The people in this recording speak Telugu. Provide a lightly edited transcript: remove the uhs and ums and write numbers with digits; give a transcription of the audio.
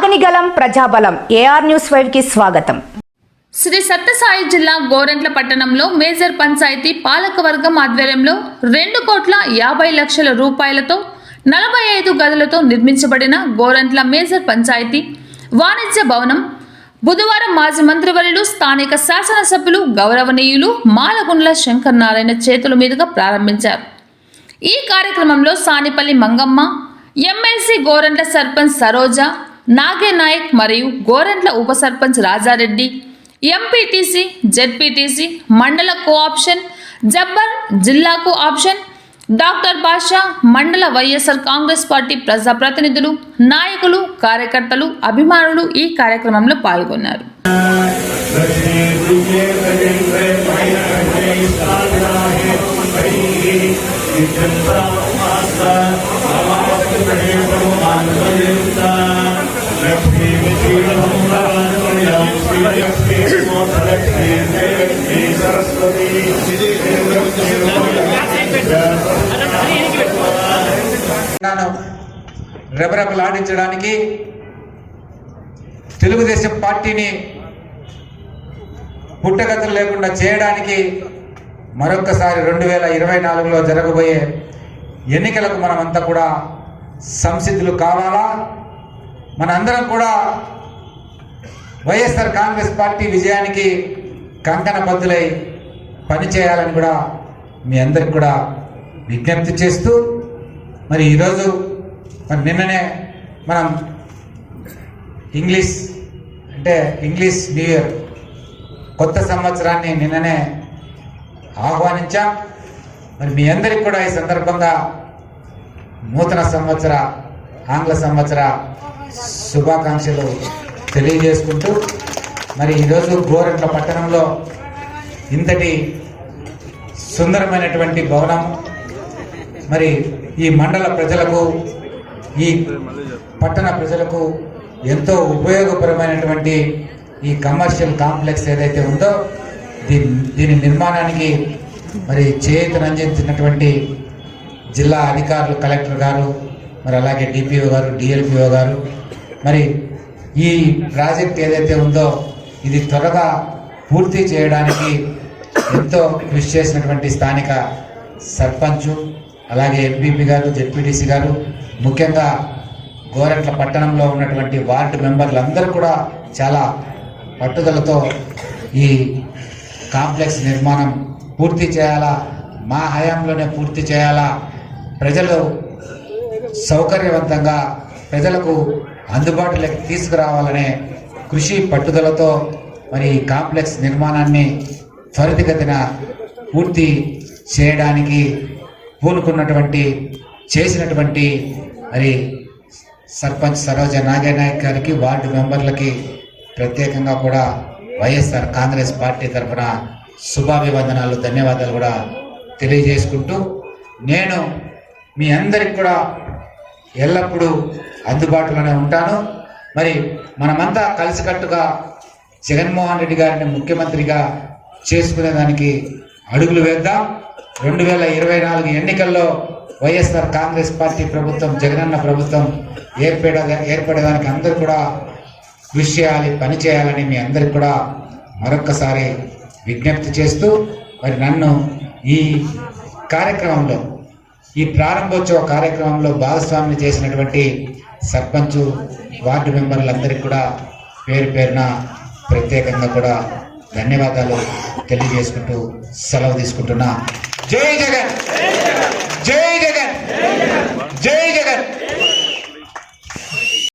ఆగనిగలం ప్రజాబలం ఏఆర్ న్యూస్ 5 కి స్వాగతం. శ్రీ సత్యసాయి జిల్లా గోరంట్ల పట్టణంలో మేజర్ పంచాయతీ పాలకవర్గం ఆధ్వర్యంలో 2,50,00,000 రూపాయలతో 45 గదులతో నిర్మించబడిన గోరంట్ల మేజర్ పంచాయతీ వాణిజ్య భవనం బుధవారం మాజీ మంత్రివర్యులు స్థానిక శాసనసభ్యులు గౌరవనీయులు మాలగుండ్ల శంకర్ నారాయణ చేతుల మీదుగా ప్రారంభించారు. ఈ కార్యక్రమంలో సానిపల్లి మంగమ్మ, ఎమ్మెల్సీ గోరంట్ల సర్పంచ్ సరోజ, నాగే నాయక్ మరియు గోరంట్ల ఉప సర్పంచ్ రాజారెడ్డి, ఎంపీటీసీ, జెడ్పీటీసీ, మండల కోఆప్షన్ జబ్బర్, జిల్లా కోఆప్షన్ డాక్టర్ బాషా, మండల వైఎస్ఆర్ కాంగ్రెస్ పార్టీ ప్రజాప్రతినిధులు, నాయకులు, కార్యకర్తలు, అభిమానులు ఈ కార్యక్రమంలో పాల్గొన్నారు. రెబరెబలాడించడానికి తెలుగుదేశం పార్టీని పుట్టగతులు లేకుండా చేయడానికి మరొక్కసారి 2024లో జరగబోయే ఎన్నికలకు మనమంతా కూడా సంసిద్ధులు కావాలా. మనందరం కూడా వైఎస్ఆర్ కాంగ్రెస్ పార్టీ విజయానికి కంకణబద్ధులై పనిచేయాలని కూడా మీ అందరికి కూడా విజ్ఞప్తి చేస్తూ, మరి ఈరోజు నిన్ననే మనం ఇంగ్లీష్ న్యూ ఇయర్ కొత్త సంవత్సరాన్ని నిన్ననే ఆహ్వానించాం. మరి మీ అందరికి కూడా ఈ సందర్భంగా నూతన సంవత్సర ఆంగ్ల సంవత్సర శుభాకాంక్షలు తెలియజేసుకుంటూ, మరి ఈరోజు గోరంట్ల పట్టణంలో ఇంతటి సుందరమైనటువంటి భవనం, మరి ఈ మండల ప్రజలకు, ఈ పట్టణ ప్రజలకు ఎంతో ఉపయోగపరమైనటువంటి ఈ కమర్షియల్ కాంప్లెక్స్ ఏదైతే ఉందో దీని నిర్మాణానికి మరి చేయూతనందించినటువంటి జిల్లా అధికారులు, కలెక్టర్ గారు, మరి అలాగే డిపిఓ గారు, డిఎల్పిఓ గారు, మరి ఈ ప్రాజెక్ట్ ఏదైతే ఉందో ఇది త్వరగా పూర్తి చేయడానికి ఎంతో కృషి చేసినటువంటి స్థానిక సర్పంచు, అలాగే ఎంపీపీ గారు, జెడ్పీటీసీ గారు, ముఖ్యంగా గోరంట్ల పట్టణంలో ఉన్నటువంటి వార్డు మెంబర్లందరూ కూడా చాలా పట్టుదలతో ఈ కాంప్లెక్స్ నిర్మాణం పూర్తి చేయాలా, మా హయాంలోనే పూర్తి చేయాలా, ప్రజలు సౌకర్యవంతంగా ప్రజలకు అందుబాటులోకి తీసుకురావాలనే కృషి పట్టుదలతో మరి కాంప్లెక్స్ నిర్మాణాన్ని త్వరితగతిన పూర్తి చేయడానికి చేసినటువంటి మరి సర్పంచ్ సరోజ నాగేనాయక్ గారికి, వార్డు మెంబర్లకి ప్రత్యేకంగా కూడా వైఎస్ఆర్ కాంగ్రెస్ పార్టీ తరఫున శుభాభివందనాలు, ధన్యవాదాలు కూడా తెలియజేసుకుంటూ, నేను మీ అందరికి కూడా ఎల్లప్పుడూ అందుబాటులోనే ఉంటాను. మరి మనమంతా కలిసికట్టుగా జగన్మోహన్ రెడ్డి గారిని ముఖ్యమంత్రిగా చేసుకునేదానికి అడుగులు వేద్దాం. 2024 ఎన్నికల్లో వైఎస్ఆర్ కాంగ్రెస్ పార్టీ ప్రభుత్వం, జగనన్న ప్రభుత్వం ఏర్పడేదానికి అందరూ కూడా కృషి చేయాలి, పని చేయాలని మీ అందరికి కూడా మరొక్కసారి విజ్ఞప్తి చేస్తూ, మరి నన్ను ఈ కార్యక్రమంలో, ఈ ప్రారంభోత్సవ కార్యక్రమంలో భాగస్వామ్యం చేసినటువంటి సర్పంచు, వార్డు మెంబర్లందరికీ కూడా పేరు పేరున ప్రత్యేకంగా కూడా ధన్యవాదాలు తెలియజేసుకుంటూ సెలవు తీసుకుంటున్నా. జై జగన్, జై